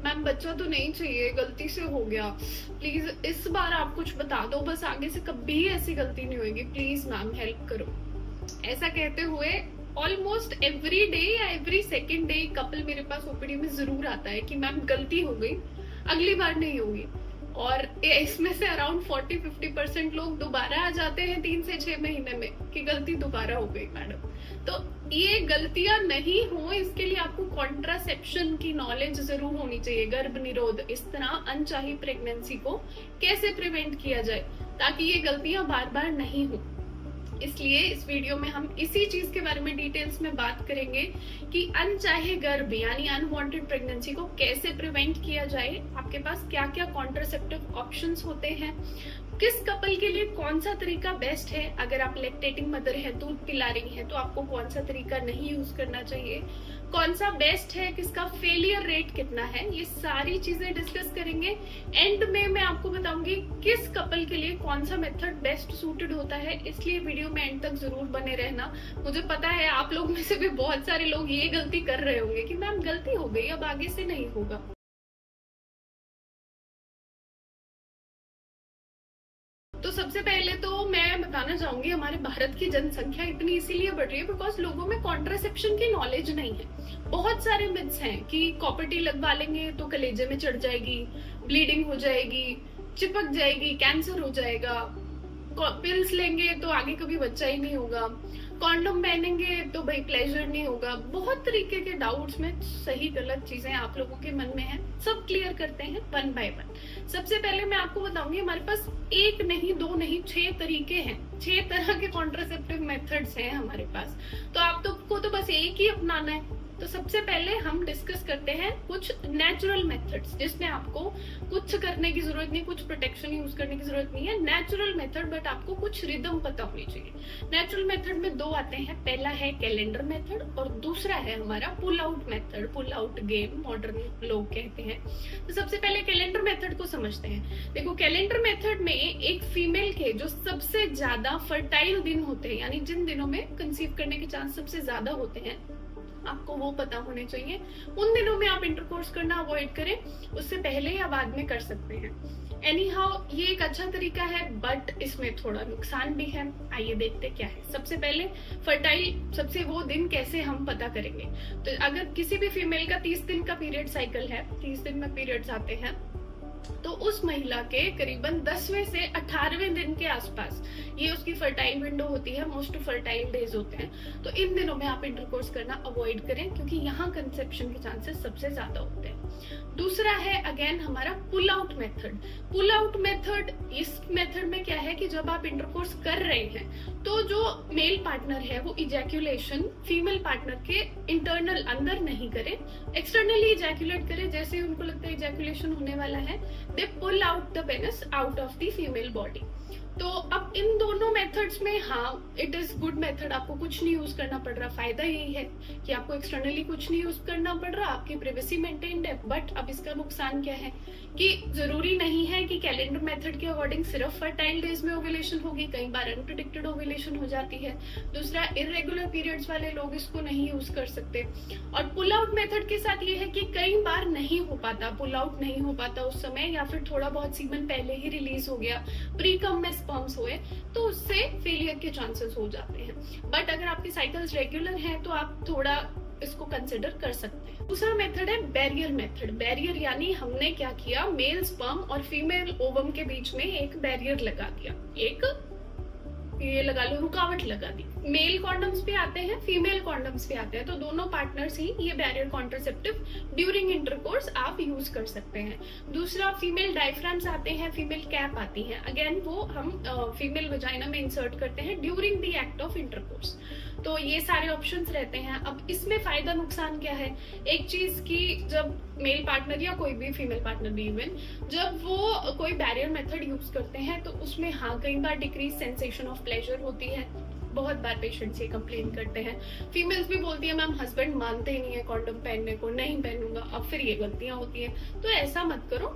Ma'am बच्चा तो नहीं चाहिए, गलती से हो गया, प्लीज इस बार आप कुछ बता दो, बस आगे से कभी ऐसी गलती नहीं होगी, प्लीज मैम हेल्प करो। ऐसा कहते हुए ऑलमोस्ट एवरी डे या एवरी सेकेंड डे कपल मेरे पास ओपीडी में जरूर आता है कि मैम गलती हो गई, अगली बार नहीं होगी। और इसमें से अराउंड 40-50% लोग दोबारा आ जाते हैं 3 से 6 महीने में कि गलती दोबारा हो गई मैडम। तो ये गलतियां नहीं हो, इसके लिए आपको कॉन्ट्रासेप्शन की नॉलेज जरूर होनी चाहिए, गर्भ निरोध, इस तरह अनचाही प्रेगनेंसी को कैसे प्रिवेंट किया जाए ताकि ये गलतियां बार बार नहीं हो। इसलिए इस वीडियो में हम इसी चीज के बारे में डिटेल्स में बात करेंगे कि अनचाहे गर्भ यानी अनवांटेड प्रेगनेंसी को कैसे प्रिवेंट किया जाए, आपके पास क्या क्या कॉन्ट्रासेप्टिव ऑप्शंस होते हैं, किस कपल के लिए कौन सा तरीका बेस्ट है, अगर आप लैक्टेटिंग मदर है, दूध पिला रही है तो आपको कौन सा तरीका नहीं यूज करना चाहिए, कौन सा बेस्ट है, किसका फेलियर रेट कितना है, ये सारी चीजें डिस्कस करेंगे। एंड में मैं आपको बताऊंगी किस कपल के लिए कौन सा मेथड बेस्ट सूटेड होता है, इसलिए वीडियो में एंड तक जरूर बने रहना। मुझे पता है आप लोग में से भी बहुत सारे लोग ये गलती कर रहे होंगे कि मैम गलती हो गई, अब आगे से नहीं होगा। तो सबसे पहले तो मैं बताना चाहूंगी हमारे भारत की जनसंख्या इतनी इसीलिए बढ़ रही है बिकॉज लोगों में कॉन्ट्रासेप्शन की नॉलेज नहीं है। बहुत सारे मिथ्स हैं कि कॉपर्टी लगवा लेंगे तो कलेजे में चढ़ जाएगी, ब्लीडिंग हो जाएगी, चिपक जाएगी, कैंसर हो जाएगा, पिल्स लेंगे तो आगे कभी बच्चा ही नहीं होगा, कॉन्डोम पहनेंगे तो भाई प्लेजर नहीं होगा। बहुत तरीके के डाउट्स में सही गलत चीजें आप लोगों के मन में हैं, सब क्लियर करते हैं वन बाय वन। सबसे पहले मैं आपको बताऊंगी हमारे पास एक नहीं, दो नहीं, 6 तरीके हैं, 6 तरह के कॉन्ट्रासेप्टिव मेथड्स हैं हमारे पास। तो आप को तो बस एक ही अपनाना है। तो सबसे पहले हम डिस्कस करते हैं कुछ नेचुरल मेथड्स जिसमें आपको कुछ करने की जरूरत नहीं, कुछ प्रोटेक्शन यूज करने की जरूरत नहीं है, नेचुरल मेथड, बट आपको कुछ रिदम पता होनी चाहिए। नेचुरल मेथड में 2 आते हैं, पहला है कैलेंडर मेथड और दूसरा है हमारा pull out method, pull out game modern लोग कहते हैं। तो सबसे पहले कैलेंडर मेथड को समझते हैं। देखो कैलेंडर मेथड में एक फीमेल के जो सबसे ज्यादा फर्टाइल दिन होते हैं, यानी जिन दिनों में कंसीव करने के चांस सबसे ज्यादा होते हैं, आपको वो पता होने चाहिए। उन दिनों में आप इंटरकोर्स करना अवॉइड करें, उससे पहले या बाद में कर सकते हैं। एनी हाउ ये एक अच्छा तरीका है बट इसमें थोड़ा नुकसान भी है। आइए देखते क्या है। सबसे पहले फर्टाइल सबसे वो दिन कैसे हम पता करेंगे। तो अगर किसी भी फीमेल का 30 दिन का पीरियड साइकिल है, 30 दिन में पीरियड्स आते हैं, तो उस महिला के करीबन 10वें से 18वें दिन के आसपास ये उसकी फर्टाइल विंडो होती है, मोस्ट फर्टाइल डेज होते हैं। तो इन दिनों में आप इंटरकोर्स करना अवॉइड करें क्योंकि यहाँ कंसेप्शन के चांसेस सबसे ज्यादा होते हैं। दूसरा है अगेन हमारा pull out method. Pull out method, इस मेथड में क्या है कि जब आप इंटरकोर्स कर रहे हैं तो जो मेल पार्टनर है वो इजैक्यूलेशन फीमेल पार्टनर के इंटरनल अंदर नहीं करे, एक्सटर्नली इजैक्यूलेट करे। जैसे ही उनको लगता है इजैक्यूलेशन होने वाला है, they pull out the penis out of the female body। तो अब इन दोनों मेथड्स में हाँ इट इज गुड मेथड, आपको कुछ नहीं यूज करना पड़ रहा। फायदा यही है कि आपको एक्सटर्नली कुछ नहीं यूज करना पड़ रहा, आपकी प्राइवेसी मेंटेन्ड है। बट अब इसका नुकसान क्या है कि जरूरी नहीं है कि कैलेंडर मेथड के अकॉर्डिंग सिर्फ फर्टाइल डेज में ओव्यूलेशन होगी, कई बार अनप्रेडिक्टेड ओव्यूलेशन हो जाती है। दूसरा, इरेगुलर पीरियड्स वाले लोग इसको नहीं यूज कर सकते। और पुल आउट मेथड के साथ ये है कि कई बार नहीं हो पाता, पुल आउट नहीं हो पाता उस समय, या फिर थोड़ा बहुत सीमन पहले ही रिलीज हो गया, प्री कम में स्पर्म्स हुए, तो उससे फेलियर के चांसेस हो जाते हैं। बट अगर आपकी साइकिल्स रेगुलर हैं तो आप थोड़ा इसको कंसिडर कर सकते हैं। दूसरा मेथड है बैरियर मेथड। बैरियर यानी हमने क्या किया, मेल स्पर्म और फीमेल ओवम के बीच में एक बैरियर लगा दिया, एक ये लगा लो रुकावट लगा दी। मेल कॉन्डम्स भी आते हैं, फीमेल कॉन्डम्स भी आते हैं, तो दोनों पार्टनर्स ही ये बैरियर कॉन्ट्रासेप्टिव ड्यूरिंग इंटरकोर्स आप यूज कर सकते हैं। दूसरा, फीमेल डायफ्राम्स आते हैं, फीमेल कैप आती है, अगेन वो हम फीमेल वजाइना में इंसर्ट करते हैं during the act of intercourse. तो ये सारे ऑप्शंस रहते हैं। अब इसमें फायदा नुकसान क्या है, एक चीज की जब मेल पार्टनर या कोई भी फीमेल पार्टनर भी इवन जब वो कोई बैरियर मेथड यूज करते हैं तो उसमें हाँ कई बार डिक्रीज सेंसेशन ऑफ प्लेजर होती है। बहुत बार पेशेंट्स ये कंप्लेन करते हैं, फीमेल्स भी बोलती है मैम हस्बैंड मानते ही नहीं है कॉन्डम पहनने को, नहीं पहनूंगा। अब फिर ये गलतियां होती हैं, तो ऐसा मत करो।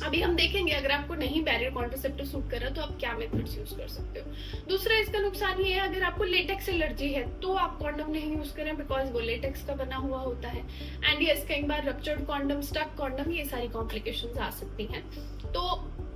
अभी हम देखेंगे अगर आपको नहीं बैरियर कॉन्ट्रासेप्टिव सूट कर रहा तो आप क्या मेथड्स यूज कर सकते हो। दूसरा इसका नुकसान ये है, अगर आपको लेटेक्स एलर्जी है तो आप कॉन्डम नहीं यूज करें, बिकॉज वो लेटेक्स का बना हुआ होता है। एंड यस, कई बार रप्चर्ड कॉन्डम, स्टक कॉन्डम, ये सारी कॉम्प्लिकेशंस आ सकती हैं। तो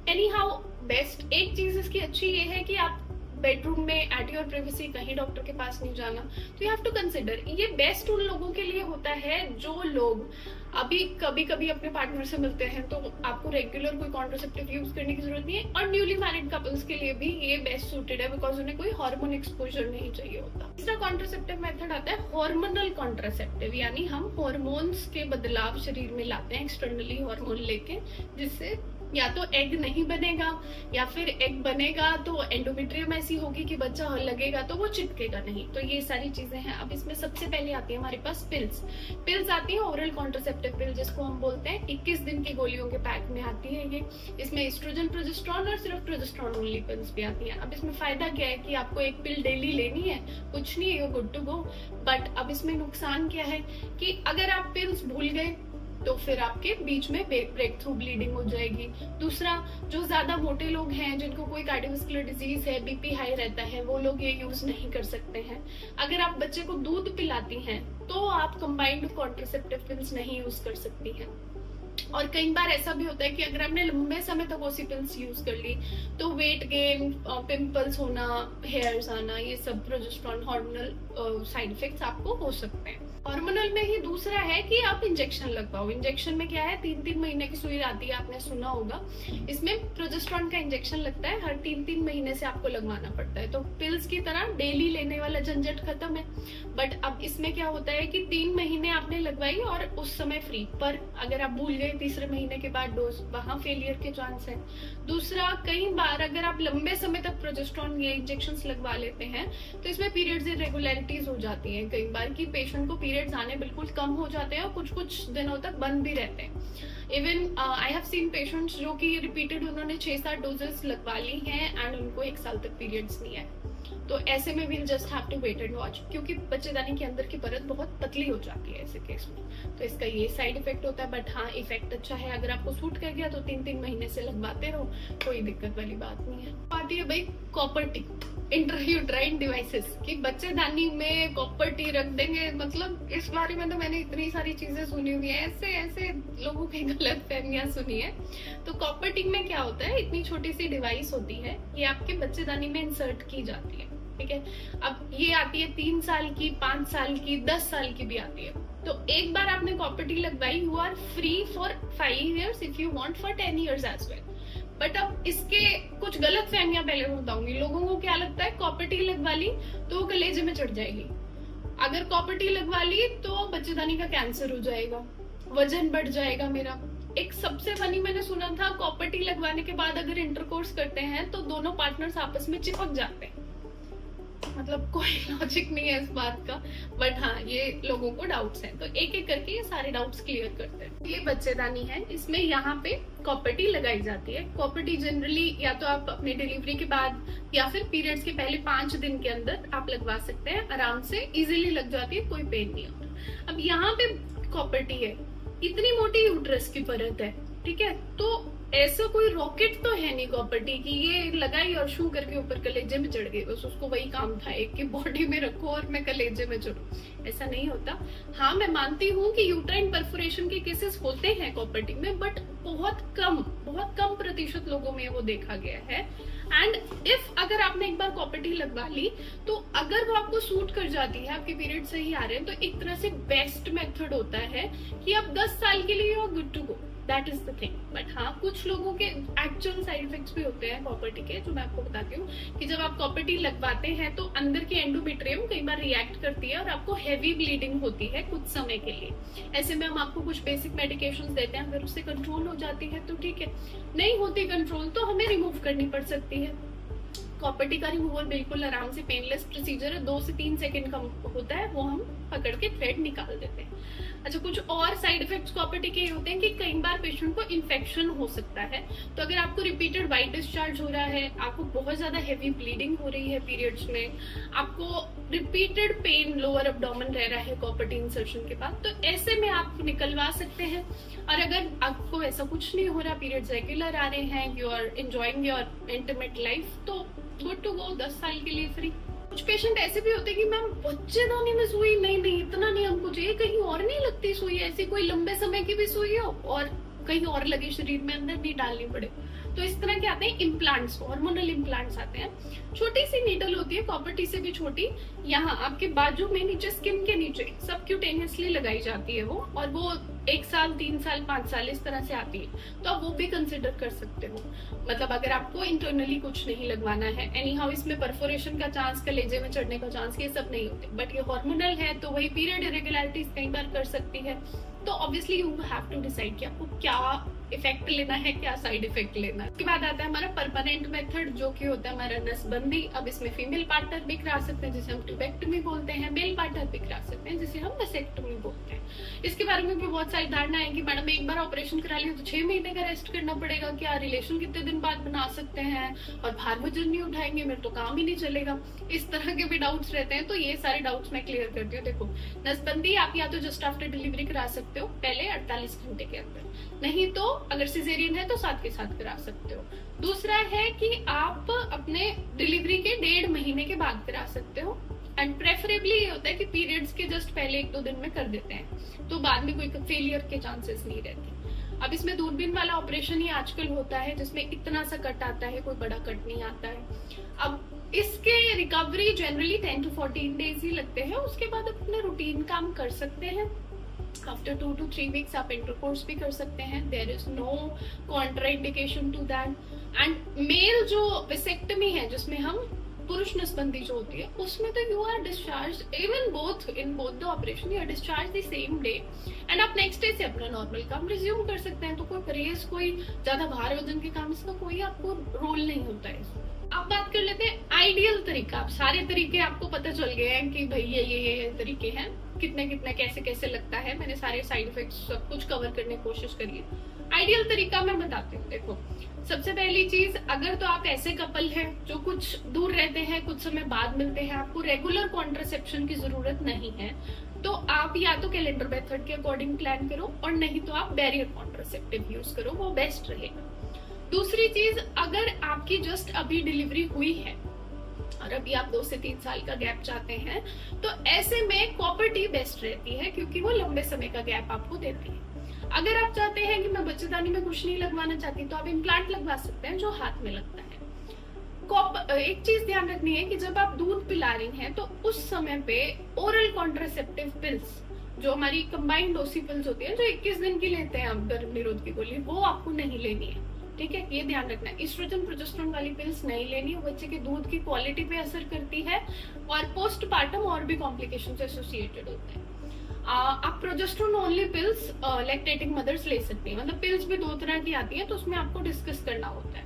एनी हाउ बेस्ट एक चीज इसकी अच्छी ये है कि आप बेडरूम में एट योर प्रिवेसी, कहीं डॉक्टर के पास नहीं जाना। तो यू हैव टू कंसिडर, ये बेस्ट उन लोगों के लिए होता है जो लोग अभी कभी कभी अपने पार्टनर से मिलते हैं, तो आपको रेगुलर कोई कॉन्ट्रासेप्टिव यूज करने की जरूरत नहीं है। और न्यूली मैरिड कपल्स के लिए भी ये बेस्ट सूटेड है, बिकॉज उन्हें कोई हार्मोन एक्सपोजर नहीं चाहिए होता। तीसरा कॉन्ट्रासेप्टिव मेथड आता है हार्मोनल कॉन्ट्रासेप्टिव, यानी हम हॉर्मोन्स के बदलाव शरीर में लाते हैं एक्सटर्नली हार्मोन लेके, जिससे या तो एग नहीं बनेगा, या फिर एग बनेगा तो एंडोमेट्रियम ऐसी होगी कि बच्चा लगेगा तो वो चिपकेगा नहीं। तो ये सारी चीजें हैं। अब इसमें सबसे पहले आती है हमारे पास पिल्स आती है, ओरल कॉन्ट्रासेप्टिव पिल जिसको हम बोलते हैं। 21 दिन की गोलियों के पैक में आती है ये। इसमें एस्ट्रोजन, प्रोजेस्टेरॉन और सिर्फ प्रोजेस्टेरॉन ओनली पिल्स भी आती है। अब इसमें फायदा क्या है कि आपको एक पिल डेली लेनी है, कुछ नहीं है, you good to go. But अब इसमें नुकसान क्या है कि अगर आप पिल्स भूल गए तो फिर आपके बीच में ब्रेक थ्रू ब्लीडिंग हो जाएगी। दूसरा, जो ज्यादा मोटे लोग हैं, जिनको कोई कार्डियोवास्कुलर डिजीज है, बीपी हाई रहता है, वो लोग ये यूज नहीं कर सकते हैं। अगर आप बच्चे को दूध पिलाती हैं तो आप कंबाइंड कॉन्ट्रासेप्टिव पिल्स नहीं यूज कर सकती हैं। और कई बार ऐसा भी होता है कि अगर आपने लंबे समय तक ओसी पिल्स यूज कर ली तो वेट गेन, पिंपल्स होना, हेयर्स आना, ये सब प्रोजेस्टेरॉन हार्मोनल साइड इफेक्ट्स आपको हो सकते हैं। हार्मोनल में ही दूसरा है कि आप इंजेक्शन लगवाओ। इंजेक्शन में क्या है, 3-3 महीने की सुई आती है, आपने सुना होगा। इसमें प्रोजेस्टेरॉन का इंजेक्शन लगता है, हर 3-3 महीने से आपको लगवाना पड़ता है। तो पिल्स की तरह डेली लेने वाला झंझट खत्म है। बट अब इसमें क्या होता है कि 3 महीने आपने लगवाई और उस समय फ्री, पर अगर आप भूल गए तीसरे महीने के बाद डोज, वहां फेलियर के चांस है। दूसरा, कई बार अगर आप लंबे समय तक प्रोजेस्टेरॉन ये इंजेक्शन लगवा लेते हैं तो इसमें पीरियड्स इरेगुलरिटीज हो जाती है। कई बार की पेशेंट को पीरियड्स आने बिल्कुल कम हो जाते हैं और कुछ कुछ दिनों तक बंद भी रहते हैं। Even I have seen patients जो कि रिपीटेड उन्होंने 6-7 डोजेस लगवा ली हैं एंड उनको 1 साल तक पीरियड्स नहीं है। तो ऐसे में we'll just have to wait and watch, क्योंकि बच्चेदानी के अंदर की परत बहुत पतली हो जाती है ऐसे केस में। तो इसका ये साइड इफेक्ट होता है। बट हाँ, इफेक्ट अच्छा है। अगर आपको सूट कर गया तो 3-3 महीने से लगवाते रहो, कोई दिक्कत वाली बात नहीं है। आती है भाई कॉपर टी, इंट्रायूट्राइन डिवाइसेस, कि बच्चेदानी में कॉपर टी रख देंगे। मतलब इस बारे में तो मैंने इतनी सारी चीजें सुनी हुई है, ऐसे ऐसे लोगों की गलत फहमियां सुनी है। तो कॉपर टी में क्या होता है, इतनी छोटी सी डिवाइस होती है, ये आपके बच्चेदानी में इंसर्ट की जाती है, ठीक है। अब ये आती है 3 साल की, 5 साल की, 10 साल की भी आती है। तो एक बार आपने कॉपर टी लगवाई, you are free for 5 years, if you want for 10 years as well. But अब इसके कुछ गलत फहमियां पहले मैं बताऊंगी। लोगों को क्या लगता है, कॉपर टी लगवा ली तो वो कलेजे में चढ़ जाएगी, अगर कॉपर टी लगवा ली तो बच्चेदानी का कैंसर हो जाएगा, वजन बढ़ जाएगा मेरा। एक सबसे फनी मैंने सुना था, कॉपर टी लगवाने के बाद अगर इंटरकोर्स करते हैं तो दोनों पार्टनर्स आपस में चिपक जाते हैं। मतलब कोई लॉजिक नहीं है इस बात का, बट हाँ, ये लोगों को डाउट्स हैं। तो एक एक करके ये सारे डाउट्स क्लियर करते हैं। ये बच्चेदानी है, इसमें यहाँ पे कॉपर टी लगाई जाती है। कॉपर टी जनरली या तो आप अपनी डिलीवरी के बाद या फिर पीरियड्स के पहले 5 दिन के अंदर आप लगवा सकते हैं, आराम से इजीली लग जाती है, कोई पेन नहीं होता। अब यहाँ पे कॉपर टी है, इतनी मोटी यूट्रस की परत है, ठीक है। तो ऐसा कोई रॉकेट तो है नहीं कॉपर टी की, ये लगाई और शू करके ऊपर कलेजे में चढ़ गई, बस उसको वही काम था, एक की बॉडी में रखो और मैं कलेजे में चढ़ूं, ऐसा नहीं होता। हाँ, मैं मानती हूँ कि यूट्राइन परफोरेशन के केसेस होते हैं कॉपर टी में, बट बहुत कम प्रतिशत लोगों में वो देखा गया है। एंड इफ अगर आपने एक बार कॉपर टी लगवा ली तो अगर वो आपको सूट कर जाती है, आपके पीरियड सही आ रहे हैं, तो एक तरह से बेस्ट मेथड होता है कि आप 10 साल के लिए you are good to go, that is the thing. But हाँ, कुछ लोगों के एक्चुअल साइड इफेक्ट्स भी होते हैं कॉपर टी के, जो मैं आपको बताती हूँ कि जब आप कॉपर टी लगवाते हैं तो अंदर की एंडोमेट्रियम कई बार रिएक्ट करती है और आपको हैवी ब्लीडिंग होती है कुछ समय के लिए। ऐसे में हम आपको कुछ बेसिक मेडिकेशंस देते हैं, अगर उससे कंट्रोल हो जाती है तो ठीक है, नहीं होती कंट्रोल तो हमें रिमूव करनी पड़ सकती है। कॉपर टी का रिमूवल बिल्कुल आराम से पेनलेस प्रोसीजर है, 2 से 3 सेकंड का होता है, वो हम पकड़ के थ्रेड निकाल देते हैं। अच्छा, कुछ और साइड इफेक्ट्स कॉपर-टी के होते हैं कि कई बार पेशेंट को इन्फेक्शन हो सकता है। तो अगर आपको रिपीटेड वाइट डिस्चार्ज हो रहा है, आपको बहुत ज्यादा हेवी ब्लीडिंग हो रही है पीरियड्स में, आपको रिपीटेड पेन लोअर एब्डोमेन रह रहा है कॉपर-टी इंसर्शन के बाद, तो ऐसे में आप निकलवा सकते हैं। और अगर आपको ऐसा कुछ नहीं हो रहा, पीरियड्स रेगुलर आ रहे हैं, you are enjoying your intimate life, तो गुड टू गो, 10 साल के लिए फ्री। कुछ पेशेंट ऐसे भी होते हैं कि मैम बच्चेदानी में सुई नहीं इतना नहीं हमको चाहिए, कहीं और नहीं लगती सुई, ऐसी कोई लंबे समय की भी सुई हो और कहीं और लगे शरीर में, अंदर नहीं डालनी पड़े, तो इस तरह के आते हैं इम्प्लांट्स, हार्मोनल इम्प्लांट्स आते हैं। छोटी सी नीडल होती है, कॉपर-टी से भी छोटी, यहाँ आपके बाजू में नीचे स्किन के नीचे सबक्यूटेनियसली लगाई जाती है वो, और वो 1 साल 3 साल 5 साल इस तरह से आती है, तो आप वो भी कंसिडर कर सकते हो। मतलब अगर आपको इंटरनली कुछ नहीं लगवाना है, एनी हाउ इसमें परफोरेशन का चांस, कलेजे में चढ़ने का चांस, ये सब नहीं होते, बट ये हार्मोनल है तो वही पीरियड इरेगुलरिटीज कई बार कर सकती है। तो obviously you have to decide कि आपको क्या इफेक्ट लेना है, क्या साइड इफेक्ट लेना है। उसके बाद आता है हमारा परमानेंट मेथड, जो कि होता है हमारा नसबंदी। अब इसमें फीमेल पार्टनर भी करा सकते हैं जिसे हम ट्यूबेक्टमी बोलते हैं, मेल पार्टनर भी करा सकते हैं जिसे हम वसेक्टमी बोलते हैं। इसके बारे में भी बहुत सारी धारणा है कि मैडम एक बार ऑपरेशन करा लिया तो 6 महीने का रेस्ट करना पड़ेगा, क्या रिलेशन कितने दिन बाद बना सकते हैं, और भार वजन नहीं उठाएंगे मेरे तो काम ही नहीं चलेगा, इस तरह के भी डाउट्स रहते हैं। तो ये सारे डाउट्स मैं क्लियर करती हूँ। देखो, नसबंदी आप या तो जस्ट आफ्टर डिलीवरी करा सकते हो, पहले 48 घंटे के अंदर, नहीं तो अगर सिजेरियन है तो साथ के साथ करा सकते हो। दूसरा है कि आप अपने डिलीवरी के 1.5 महीने के बाद करा सकते हो, एंड प्रेफरेबली ये होता है कि पीरियड्स के जस्ट पहले 1-2 दिन में कर देते हैं, तो बाद में कोई फेलियर के चांसेस नहीं रहते। अब इसमें दूरबीन वाला ऑपरेशन ही आजकल होता है जिसमें इतना सा कट आता है, कोई बड़ा कट नहीं आता है। अब इसके रिकवरी जनरली 10 to 14 डेज ही लगते हैं, उसके बाद आप अपना रूटीन काम कर सकते हैं। आफ्टर 2 to 3 वीक्स आप इंटरकोर्स भी कर सकते हैं, there is no contraindication to that. And male जो वेसेक्टमी है जिसमें हम पुरुष नसबंदी जो होती है, उसमें तो you are discharge even both in both the operation, you are discharge the same day, and आप नेक्स्ट डे से अपना नॉर्मल काम रिज्यूम कर सकते हैं। तो कोई परहेज, कोई ज्यादा भार वजन के काम, इसका कोई आपको रोल नहीं होता है। अब बात कर लेते हैं आइडियल तरीका। अब सारे तरीके आपको पता चल गए हैं कि भाई ये तरीके हैं, कितने कितने कैसे कैसे लगता है, मैंने सारे साइड इफेक्ट्स सब कुछ कवर करने की कोशिश करी है। आइडियल तरीका मैं बताती हूँ। देखो, सबसे पहली चीज, अगर तो आप ऐसे कपल हैं जो कुछ दूर रहते हैं, कुछ समय बाद मिलते हैं, आपको रेगुलर कॉन्ट्रासेप्शन की जरूरत नहीं है, तो आप या तो कैलेंडर मेथड के अकॉर्डिंग प्लान करो, और नहीं तो आप बैरियर कॉन्ट्रासेप्टिव यूज करो, वो बेस्ट रहेगा। दूसरी चीज, अगर आपकी जस्ट अभी डिलीवरी हुई है और अभी आप 2 से 3 साल का गैप चाहते हैं, तो ऐसे में कॉपर-टी बेस्ट रहती है, क्योंकि वो लंबे समय का गैप आपको देती है। अगर आप चाहते हैं कि मैं बच्चेदानी में कुछ नहीं लगवाना चाहती, तो आप इम्प्लांट लगवा सकते हैं जो हाथ में लगता है। एक चीज ध्यान रखनी है कि जब आप दूध पिला रही हैं, तो उस समय पे ओरल कॉन्ट्रासेप्टिव पिल्स, जो हमारी कंबाइंड डोसी पिल्स होती है, जो 21 दिन की लेते हैं आप गर्भ निरोध की गोली, वो आपको नहीं लेनी है, ठीक है, ये ध्यान रखना है। एस्ट्रोजन प्रोजेस्टेरोन वाली पिल्स नहीं लेनी, बच्चे के दूध की क्वालिटी पे असर करती है, और पोस्टपार्टम और भी कॉम्प्लिकेशन एसोसिएटेड होते हैं। आप progesterone only pills lactating mothers ले सकती हैं, मतलब पिल्स भी 2 तरह की आती हैं, तो उसमें आपको डिस्कस करना होता है।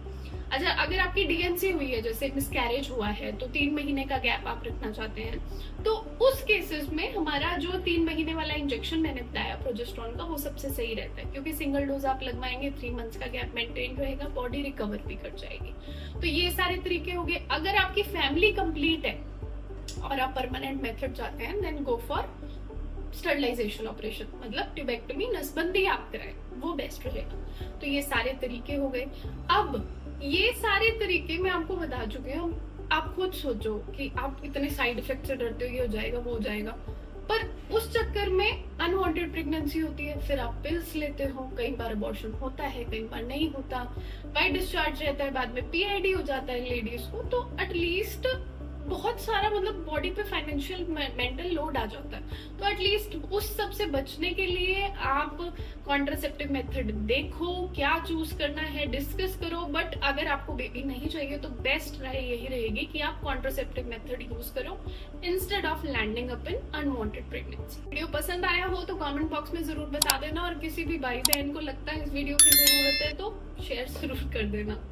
अच्छा, अगर आपकी डीएनसी हुई है, जैसे मिसकैरेज हुआ है, तो 3 महीने का गैप आप रखना चाहते हैं, तो उस केसेस में हमारा जो 3 महीने वाला इंजेक्शन मैंने बताया प्रोजेस्टेरोन का, वो सबसे सही रहता है, क्योंकि सिंगल डोज आप लगवाएंगे, 3 मंथ्स का गैप मेंटेन रहेगा, बॉडी रिकवर भी कर जाएगी। तो ये सारे तरीके हो गए। अगर आपकी फैमिली कंप्लीट है और आप परमानेंट मेथड चाहते हैं, then go for sterilization operation, मतलब ट्यूबेक्टमी, नसबंदी आप कराएं, वो बेस्ट रहेगा। तो ये सारे तरीके हो गए। अब ये सारे तरीके मैं आपको बता चुकी हूँ, आप खुद सोचो कि आप इतने साइड इफेक्ट से डरते हो, ये हो जाएगा वो हो जाएगा, पर उस चक्कर में अनवांटेड प्रेगनेंसी होती है, फिर आप पिल्स लेते हो, कई बार अबॉर्शन होता है, कई बार नहीं होता, वाइट डिस्चार्ज रहता है, बाद में पीआईडी हो जाता है लेडीज को, तो एटलीस्ट बहुत सारा मतलब बॉडी पे फाइनेंशियल मेंटल लोड आ जाता है। तो एटलीस्ट उस सब से बचने के लिए आप कॉन्ट्रासेप्टिव मेथड देखो, क्या चूज करना है डिस्कस करो। बट अगर आपको बेबी नहीं चाहिए तो बेस्ट राय यही रहेगी कि आप कॉन्ट्रासेप्टिव मेथड यूज करो instead of landing up in unwanted pregnancy. Video पसंद आया हो तो कमेंट बॉक्स में जरूर बता देना, और किसी भी भाई बहन को लगता है इस वीडियो की जरूरत है तो शेयर जरूर कर देना।